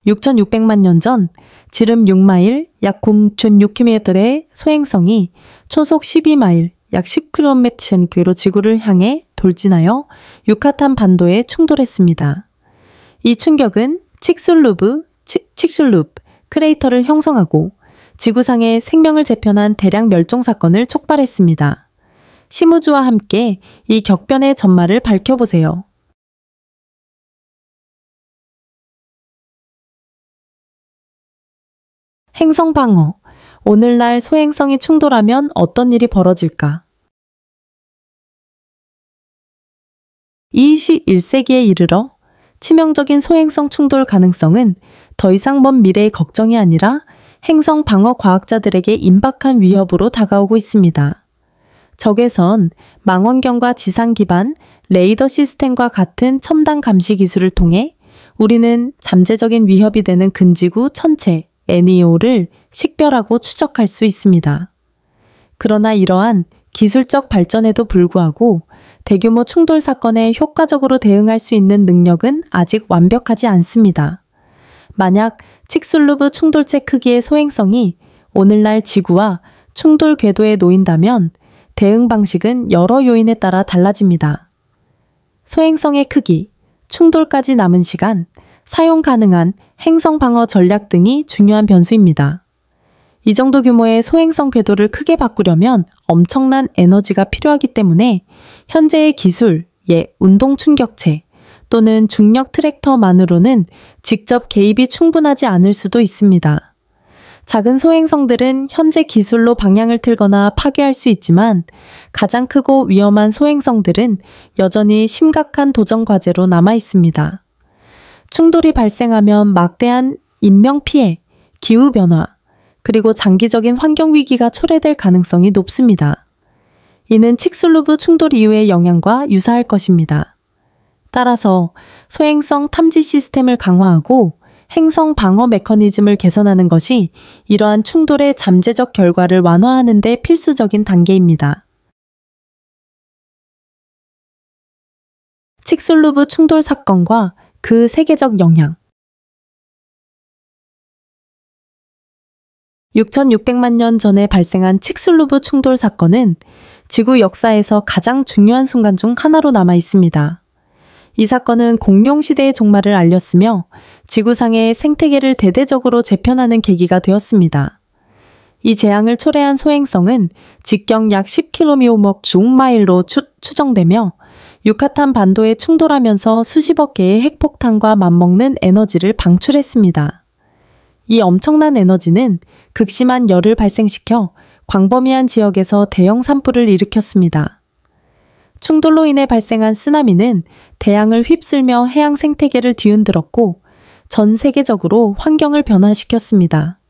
6,600만 년 전 지름 6마일, 약 0.6km의 소행성이 초속 12마일, 약 10km로 지구를 향해 돌진하여 유카탄 반도에 충돌했습니다. 이 충격은 칙술루프 크레이터를 형성하고 지구상에 생명을 재편한 대량 멸종 사건을 촉발했습니다. 시무즈와 함께 이 격변의 전말을 밝혀보세요. 행성 방어. 오늘날 소행성이 충돌하면 어떤 일이 벌어질까? 21세기에 이르러 치명적인 소행성 충돌 가능성은 더 이상 먼 미래의 걱정이 아니라 행성 방어 과학자들에게 임박한 위협으로 다가오고 있습니다. 적외선, 망원경과 지상 기반 레이더 시스템과 같은 첨단 감시 기술을 통해 우리는 잠재적인 위협이 되는 근지구 천체, NEO를 식별하고 추적할 수 있습니다. 그러나 이러한 기술적 발전에도 불구하고 대규모 충돌 사건에 효과적으로 대응할 수 있는 능력은 아직 완벽하지 않습니다. 만약 칙술루프 충돌체 크기의 소행성이 오늘날 지구와 충돌 궤도에 놓인다면 대응 방식은 여러 요인에 따라 달라집니다. 소행성의 크기, 충돌까지 남은 시간, 사용 가능한 행성 방어 전략 등이 중요한 변수입니다. 이 정도 규모의 소행성 궤도를 크게 바꾸려면 엄청난 에너지가 필요하기 때문에 현재의 기술, 운동 충격체 또는 중력 트랙터만으로는 직접 개입이 충분하지 않을 수도 있습니다. 작은 소행성들은 현재 기술로 방향을 틀거나 파괴할 수 있지만 가장 크고 위험한 소행성들은 여전히 심각한 도전 과제로 남아 있습니다. 충돌이 발생하면 막대한 인명피해, 기후변화, 그리고 장기적인 환경위기가 초래될 가능성이 높습니다. 이는 칙술루프 충돌 이후의 영향과 유사할 것입니다. 따라서 소행성 탐지 시스템을 강화하고 행성 방어 메커니즘을 개선하는 것이 이러한 충돌의 잠재적 결과를 완화하는 데 필수적인 단계입니다. 칙술루프 충돌 사건과 그 세계적 영향. 6,600만 년 전에 발생한 칙술루프 충돌 사건은 지구 역사에서 가장 중요한 순간 중 하나로 남아 있습니다. 이 사건은 공룡 시대의 종말을 알렸으며 지구상의 생태계를 대대적으로 재편하는 계기가 되었습니다. 이 재앙을 초래한 소행성은 직경 약 10km 중마일로 추정되며 유카탄 반도에 충돌하면서 수십억 개의 핵폭탄과 맞먹는 에너지를 방출했습니다. 이 엄청난 에너지는 극심한 열을 발생시켜 광범위한 지역에서 대형 산불을 일으켰습니다. 충돌로 인해 발생한 쓰나미는 대양을 휩쓸며 해양 생태계를 뒤흔들었고 전 세계적으로 환경을 변화시켰습니다.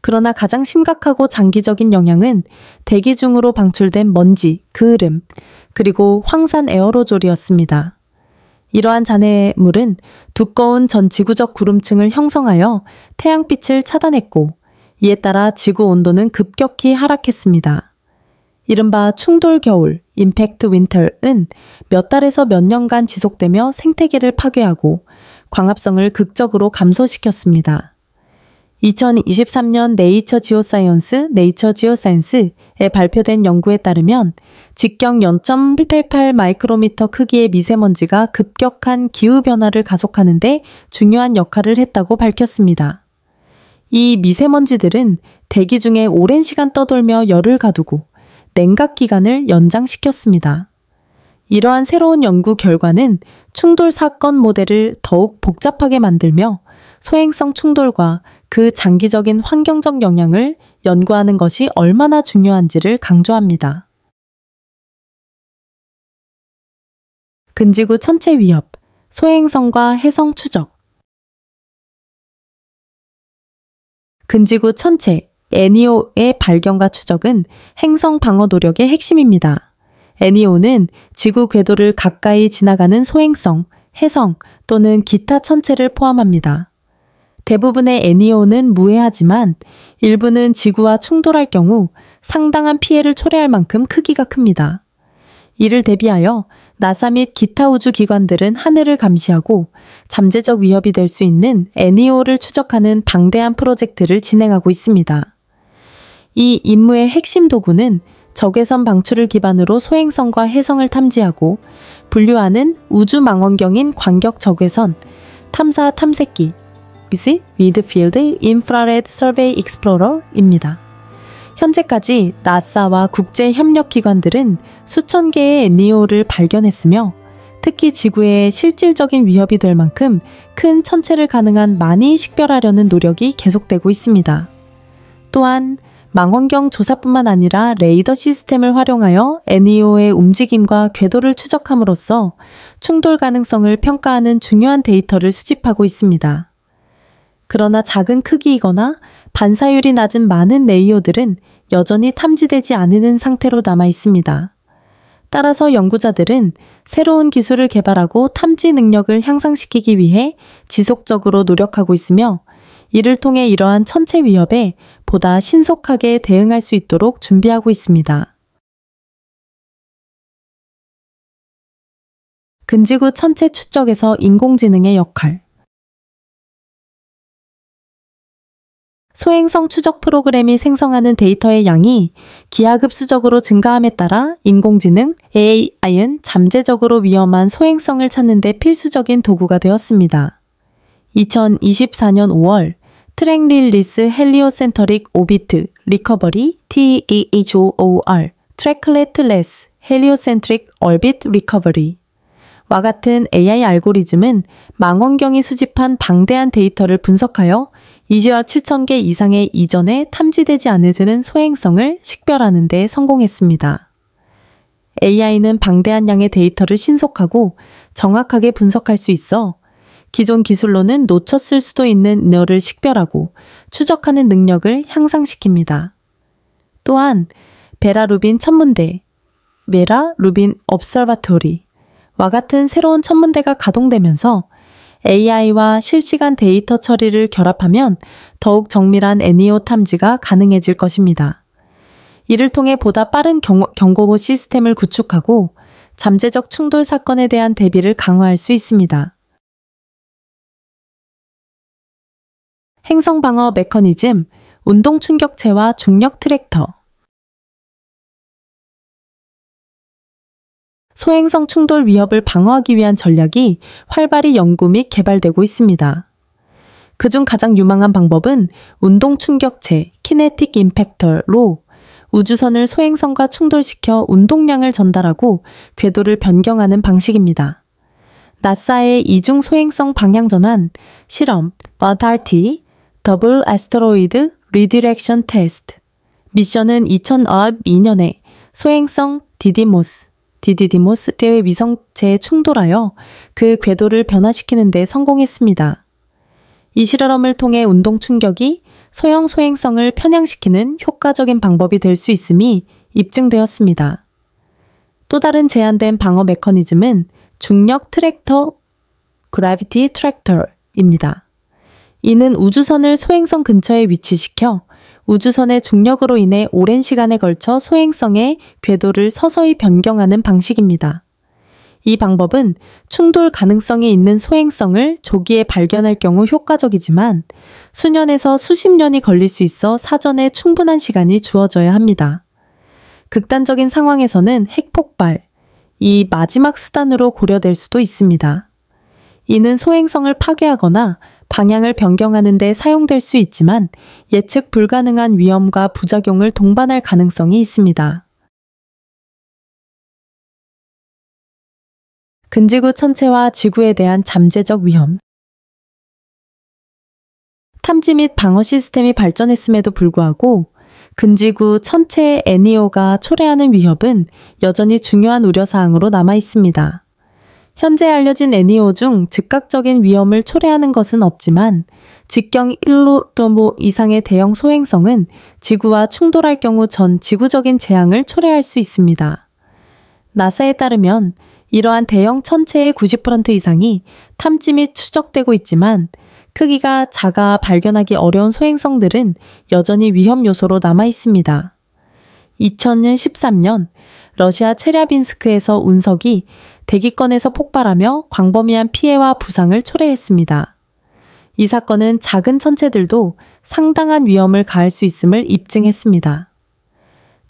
그러나 가장 심각하고 장기적인 영향은 대기 중으로 방출된 먼지, 그을음, 그리고 황산 에어로졸이었습니다. 이러한 잔해물은 두꺼운 전 지구적 구름층을 형성하여 태양빛을 차단했고 이에 따라 지구 온도는 급격히 하락했습니다. 이른바 충돌 겨울, 임팩트 윈터는 몇 달에서 몇 년간 지속되며 생태계를 파괴하고 광합성을 극적으로 감소시켰습니다. 2023년 네이처 지오사이언스에 발표된 연구에 따르면 직경 0.88 마이크로미터 크기의 미세먼지가 급격한 기후변화를 가속하는 데 중요한 역할을 했다고 밝혔습니다. 이 미세먼지들은 대기 중에 오랜 시간 떠돌며 열을 가두고 냉각 기간을 연장시켰습니다. 이러한 새로운 연구 결과는 충돌 사건 모델을 더욱 복잡하게 만들며 소행성 충돌과 그 장기적인 환경적 영향을 연구하는 것이 얼마나 중요한지를 강조합니다. 근지구 천체 위협, 소행성과 해성 추적. 근지구 천체, NEO의 발견과 추적은 행성 방어 노력의 핵심입니다. NEO는 지구 궤도를 가까이 지나가는 소행성, 해성 또는 기타 천체를 포함합니다. 대부분의 NEO는 무해하지만 일부는 지구와 충돌할 경우 상당한 피해를 초래할 만큼 크기가 큽니다. 이를 대비하여 나사 및 기타 우주기관들은 하늘을 감시하고 잠재적 위협이 될 수 있는 NEO를 추적하는 방대한 프로젝트를 진행하고 있습니다. 이 임무의 핵심 도구는 적외선 방출을 기반으로 소행성과 해성을 탐지하고 분류하는 우주 망원경인 광격 적외선 탐사 탐색기 Wide Field Infrared Survey Explorer입니다. 현재까지 나사와 국제 협력 기관들은 수천 개의 NEO를 발견했으며 특히 지구에 실질적인 위협이 될 만큼 큰 천체를 가능한 많이 식별하려는 노력이 계속되고 있습니다. 또한 망원경 조사뿐만 아니라 레이더 시스템을 활용하여 NEO의 움직임과 궤도를 추적함으로써 충돌 가능성을 평가하는 중요한 데이터를 수집하고 있습니다. 그러나 작은 크기이거나 반사율이 낮은 많은 NEO들은 여전히 탐지되지 않는 상태로 남아 있습니다. 따라서 연구자들은 새로운 기술을 개발하고 탐지 능력을 향상시키기 위해 지속적으로 노력하고 있으며 이를 통해 이러한 천체 위협에 보다 신속하게 대응할 수 있도록 준비하고 있습니다. 근지구 천체 추적에서 인공지능의 역할. 소행성 추적 프로그램이 생성하는 데이터의 양이 기하급수적으로 증가함에 따라 인공지능 AI는 잠재적으로 위험한 소행성을 찾는 데 필수적인 도구가 되었습니다. 2024년 5월 트랙 릴리스 헬리오센터릭 오비트 리커버리 TEHOR 트래클레트레스 헬리오센트릭 얼빗 리커버리 와 같은 AI 알고리즘은 망원경이 수집한 방대한 데이터를 분석하여 2억 7천 개 이상의 이전에 탐지되지 않은 소행성을 식별하는 데 성공했습니다. AI는 방대한 양의 데이터를 신속하고 정확하게 분석할 수 있어 기존 기술로는 놓쳤을 수도 있는 NEO를 식별하고 추적하는 능력을 향상시킵니다. 또한 베라 루빈 천문대, 메라 루빈 업서바토리와 같은 새로운 천문대가 가동되면서 AI와 실시간 데이터 처리를 결합하면 더욱 정밀한 NEO 탐지가 가능해질 것입니다. 이를 통해 보다 빠른 경고 시스템을 구축하고 잠재적 충돌 사건에 대한 대비를 강화할 수 있습니다. 행성 방어 메커니즘, 운동 충격체와 중력 트랙터. 소행성 충돌 위협을 방어하기 위한 전략이 활발히 연구 및 개발되고 있습니다. 그중 가장 유망한 방법은 운동 충격체, 키네틱 임팩터로 우주선을 소행성과 충돌시켜 운동량을 전달하고 궤도를 변경하는 방식입니다. 나사의 이중 소행성 방향 전환 실험 버달티 더블 애스테로이드 리디렉션 테스트 미션은 2002년에 소행성 디디모스 대외 위성체에 충돌하여 그 궤도를 변화시키는 데 성공했습니다. 이 실험을 통해 운동 충격이 소형 소행성을 편향시키는 효과적인 방법이 될 수 있음이 입증되었습니다. 또 다른 제한된 방어 메커니즘은 중력 트랙터 그래비티 트랙터입니다. 이는 우주선을 소행성 근처에 위치시켜 우주선의 중력으로 인해 오랜 시간에 걸쳐 소행성의 궤도를 서서히 변경하는 방식입니다. 이 방법은 충돌 가능성이 있는 소행성을 조기에 발견할 경우 효과적이지만 수년에서 수십 년이 걸릴 수 있어 사전에 충분한 시간이 주어져야 합니다. 극단적인 상황에서는 핵폭발, 이 마지막 수단으로 고려될 수도 있습니다. 이는 소행성을 파괴하거나 방향을 변경하는 데 사용될 수 있지만 예측 불가능한 위험과 부작용을 동반할 가능성이 있습니다. 근지구 천체와 지구에 대한 잠재적 위험. 탐지 및 방어 시스템이 발전했음에도 불구하고 근지구 천체의 NEO가 초래하는 위협은 여전히 중요한 우려사항으로 남아 있습니다. 현재 알려진 NEO 중 즉각적인 위험을 초래하는 것은 없지만 직경 1로토모 이상의 대형 소행성은 지구와 충돌할 경우 전 지구적인 재앙을 초래할 수 있습니다. 나사에 따르면 이러한 대형 천체의 90% 이상이 탐지 및 추적되고 있지만 크기가 작아 발견하기 어려운 소행성들은 여전히 위험 요소로 남아 있습니다. 2013년 러시아 체랴빈스크에서 운석이 대기권에서 폭발하며 광범위한 피해와 부상을 초래했습니다. 이 사건은 작은 천체들도 상당한 위험을 가할 수 있음을 입증했습니다.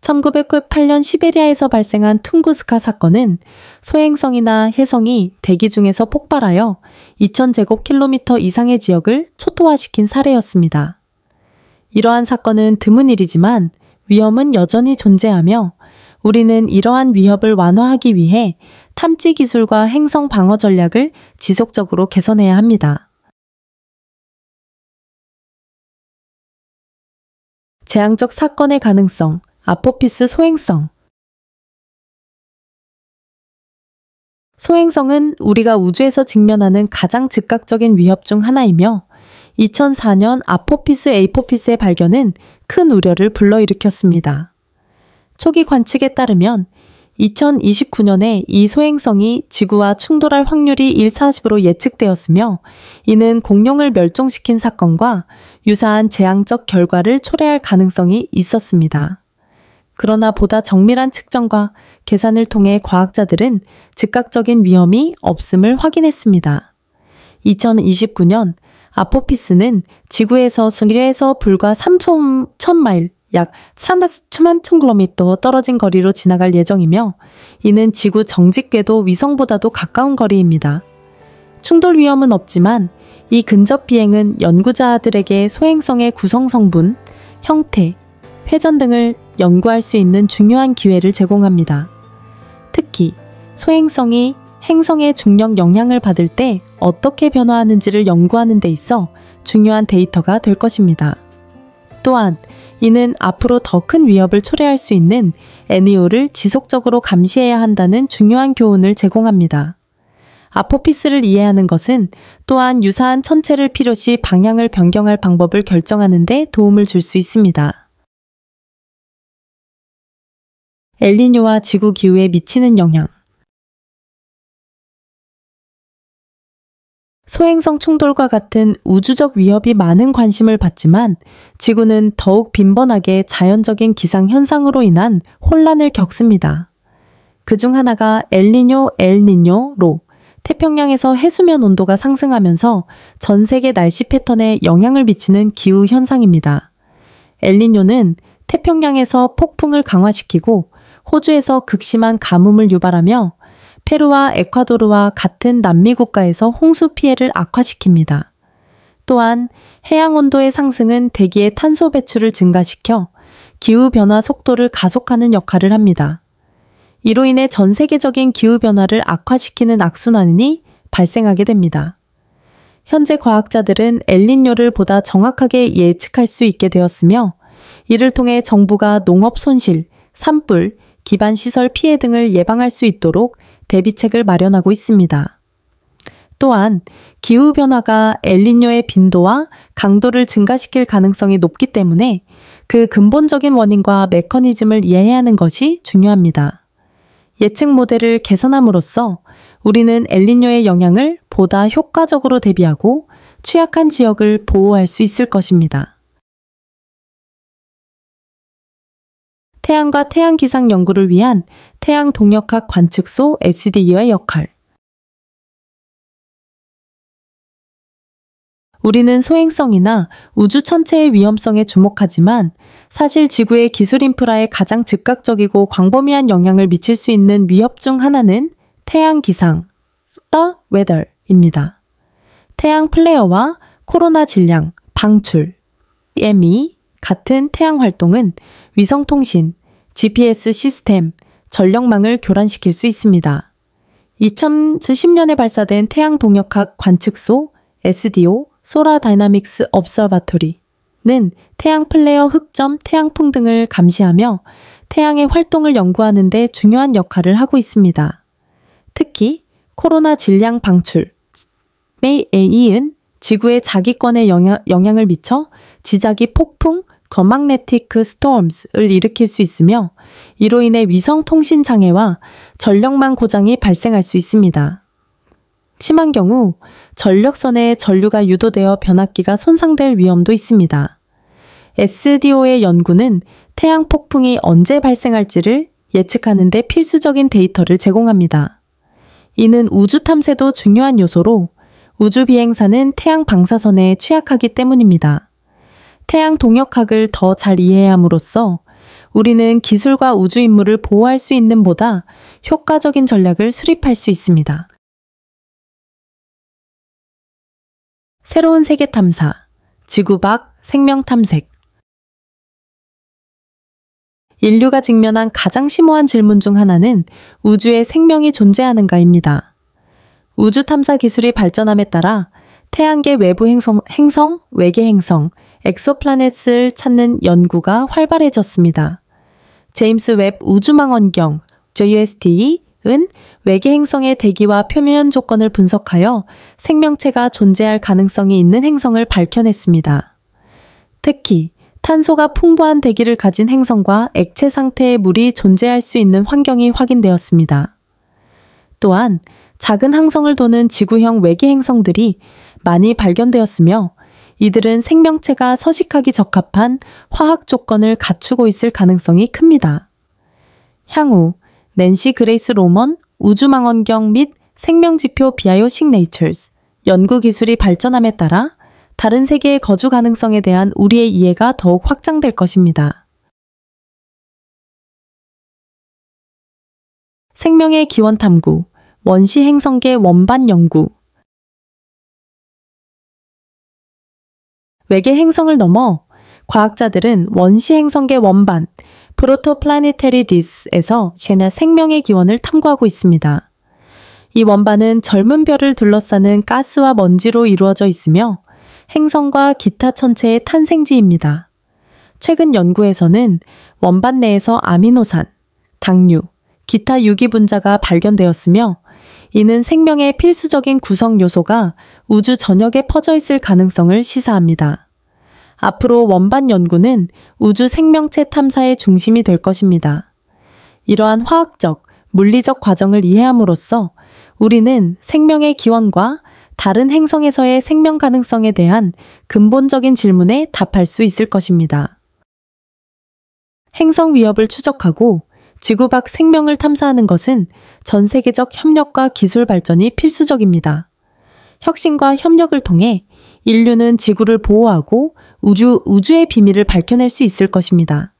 1998년 시베리아에서 발생한 퉁구스카 사건은 소행성이나 혜성이 대기 중에서 폭발하여 2000제곱킬로미터 이상의 지역을 초토화시킨 사례였습니다. 이러한 사건은 드문 일이지만 위험은 여전히 존재하며 우리는 이러한 위협을 완화하기 위해 탐지 기술과 행성 방어 전략을 지속적으로 개선해야 합니다. 재앙적 사건의 가능성, 아포피스 소행성. 소행성은 우리가 우주에서 직면하는 가장 즉각적인 위협 중 하나이며 2004년 아포피스 에이포피스의 발견은 큰 우려를 불러일으켰습니다. 초기 관측에 따르면 2029년에 이 소행성이 지구와 충돌할 확률이 1:40으로 예측되었으며 이는 공룡을 멸종시킨 사건과 유사한 재앙적 결과를 초래할 가능성이 있었습니다. 그러나 보다 정밀한 측정과 계산을 통해 과학자들은 즉각적인 위험이 없음을 확인했습니다. 2029년 아포피스는 지구에서 불과 3,000마일, 약 3,000km 떨어진 거리로 지나갈 예정이며 이는 지구 정직궤도 위성보다도 가까운 거리입니다. 충돌 위험은 없지만 이 근접 비행은 연구자들에게 소행성의 구성 성분, 형태, 회전 등을 연구할 수 있는 중요한 기회를 제공합니다. 특히 소행성이 행성의 중력 영향을 받을 때 어떻게 변화하는지를 연구하는 데 있어 중요한 데이터가 될 것입니다. 또한 이는 앞으로 더 큰 위협을 초래할 수 있는 NEO를 지속적으로 감시해야 한다는 중요한 교훈을 제공합니다. 아포피스를 이해하는 것은 또한 유사한 천체를 필요시 방향을 변경할 방법을 결정하는 데 도움을 줄 수 있습니다. 엘니뇨와 지구 기후에 미치는 영향. 소행성 충돌과 같은 우주적 위협이 많은 관심을 받지만 지구는 더욱 빈번하게 자연적인 기상 현상으로 인한 혼란을 겪습니다. 그중 하나가 엘니뇨로 태평양에서 해수면 온도가 상승하면서 전 세계 날씨 패턴에 영향을 미치는 기후 현상입니다. 엘니뇨는 태평양에서 폭풍을 강화시키고 호주에서 극심한 가뭄을 유발하며 페루와 에콰도르와 같은 남미 국가에서 홍수 피해를 악화시킵니다. 또한 해양 온도의 상승은 대기의 탄소 배출을 증가시켜 기후변화 속도를 가속하는 역할을 합니다. 이로 인해 전 세계적인 기후변화를 악화시키는 악순환이 발생하게 됩니다. 현재 과학자들은 엘니뇨를 보다 정확하게 예측할 수 있게 되었으며 이를 통해 정부가 농업 손실, 산불, 기반시설 피해 등을 예방할 수 있도록 대비책을 마련하고 있습니다. 또한 기후변화가 엘니뇨의 빈도와 강도를 증가시킬 가능성이 높기 때문에 그 근본적인 원인과 메커니즘을 이해해야 하는 것이 중요합니다. 예측 모델을 개선함으로써 우리는 엘니뇨의 영향을 보다 효과적으로 대비하고 취약한 지역을 보호할 수 있을 것입니다. 태양과 태양기상 연구를 위한 태양 동력학 관측소 SDO의 역할. 우리는 소행성이나 우주 천체의 위험성에 주목하지만 사실 지구의 기술 인프라에 가장 즉각적이고 광범위한 영향을 미칠 수 있는 위협 중 하나는 태양 기상, weather입니다. 태양 플레어와 코로나 질량, 방출, EME 같은 태양 활동은 위성통신, GPS 시스템, 전력망을 교란시킬 수 있습니다. 2010년에 발사된 태양 동력학 관측소 SDO 소라 다이나믹스 업서바토리는 태양 플레어 흑점, 태양풍 등을 감시하며 태양의 활동을 연구하는 데 중요한 역할을 하고 있습니다. 특히 코로나 질량 방출에 이은 지구의 자기권에 영향을 미쳐 지자기 폭풍, 거막네티크 스톰스를 일으킬 수 있으며 이로 인해 위성 통신 장애와 전력망 고장이 발생할 수 있습니다. 심한 경우 전력선에 전류가 유도되어 변압기가 손상될 위험도 있습니다. SDO의 연구는 태양 폭풍이 언제 발생할지를 예측하는 데 필수적인 데이터를 제공합니다. 이는 우주 탐사도 중요한 요소로 우주 비행사는 태양 방사선에 취약하기 때문입니다. 태양 동역학을 더 잘 이해함으로써 우리는 기술과 우주 임무를 보호할 수 있는 보다 효과적인 전략을 수립할 수 있습니다. 새로운 세계 탐사, 지구 밖 생명 탐색. 인류가 직면한 가장 심오한 질문 중 하나는 우주에 생명이 존재하는가입니다. 우주 탐사 기술이 발전함에 따라 태양계 외부 행성, 외계 행성, 엑소플라넷을 찾는 연구가 활발해졌습니다. 제임스 웹 우주망원경 JST은 외계 행성의 대기와 표면 조건을 분석하여 생명체가 존재할 가능성이 있는 행성을 밝혀냈습니다. 특히 탄소가 풍부한 대기를 가진 행성과 액체 상태의 물이 존재할 수 있는 환경이 확인되었습니다. 또한 작은 항성을 도는 지구형 외계 행성들이 많이 발견되었으며 이들은 생명체가 서식하기 적합한 화학 조건을 갖추고 있을 가능성이 큽니다. 향후 낸시 그레이스 로먼 우주망원경 및 생명지표 비아요 시그네이처스 연구 기술이 발전함에 따라 다른 세계의 거주 가능성에 대한 우리의 이해가 더욱 확장될 것입니다. 생명의 기원 탐구, 원시 행성계 원반 연구. 외계 행성을 넘어 과학자들은 원시 행성계 원반, 프로토플라네테리 디스에서 생명의 기원을 탐구하고 있습니다. 이 원반은 젊은 별을 둘러싸는 가스와 먼지로 이루어져 있으며 행성과 기타 천체의 탄생지입니다. 최근 연구에서는 원반 내에서 아미노산, 당류, 기타 유기 분자가 발견되었으며 이는 생명의 필수적인 구성 요소가 우주 전역에 퍼져 있을 가능성을 시사합니다. 앞으로 원반 연구는 우주 생명체 탐사의 중심이 될 것입니다. 이러한 화학적, 물리적 과정을 이해함으로써 우리는 생명의 기원과 다른 행성에서의 생명 가능성에 대한 근본적인 질문에 답할 수 있을 것입니다. 행성 위협을 추적하고 지구 밖 생명을 탐사하는 것은 전 세계적 협력과 기술 발전이 필수적입니다. 혁신과 협력을 통해 인류는 지구를 보호하고 우주의 비밀을 밝혀낼 수 있을 것입니다.